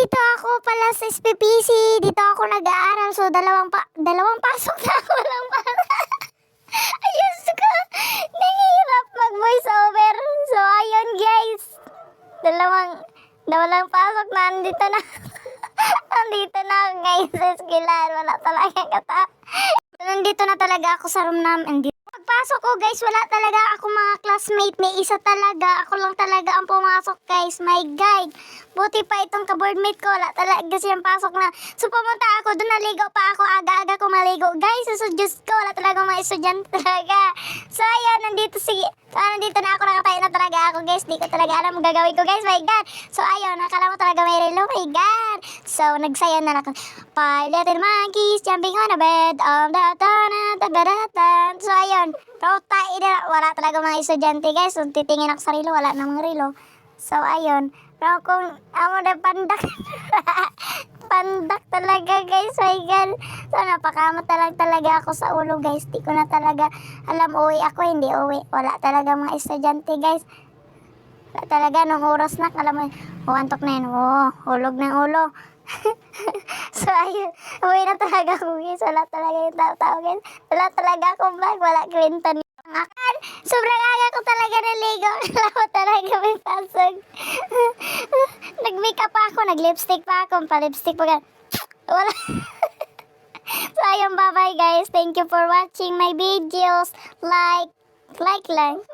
dito ako pala sa SPPC. Dito ako nag-aaral. So, dalawang pasok na ako lang pala. Ayos ko. Nangihirap mag-voice over. So, ayun guys. Dalawang pasok na. Andito na. Andito na ako guys sa eskwelahan. Wala talaga kata. Nandito na talaga ako sa room namin. Pagpasok ko guys, wala talaga ako mga classmate. May isa talaga. Ako lang talaga ang pumasok guys. My God. Buti pa itong ka-boardmate ko. Wala talaga siyang pasok na. So pumunta ako doon. Naligo pa ako. Aga-aga ko maligo. Guys, so Diyos ko. Wala talaga mga estudyante talaga. So ayan, nandito na ako. Nakatayo na talaga ako guys. Di ko talaga alam ang gagawin ko guys. My God. So ayun, nakala mo talaga may relo. My God. So nagsayaw na ako. 5 little monkeys jumping on a bed. So ayun. Pero wala talaga mga estudyante guys. So titingin ako sa relo. Wala namang relo. So ayun. Pero kung amo na pandak. Pandak talaga guys. My God. So napakamot talaga ako sa ulo guys. Di ko na talaga alam uwi ako. Hindi uwi. Wala talaga mga estudyante guys. Wala talaga nung oras na. Alam mo, antok na yun. Hulog ng ulo. So ayun. Uwi na talaga ako guys. Wala talaga yung tao guys. Wala talaga akong vlog. Wala kwenta niyo. Akan, sobrang aga ko talaga naligo. Alam ko talaga may pasok. Nag-makeup pa ako, nag-lipstick pa ako, pa-lipstick pa. Wala. So ayun, bye-bye guys. Thank you for watching my videos. Like lang.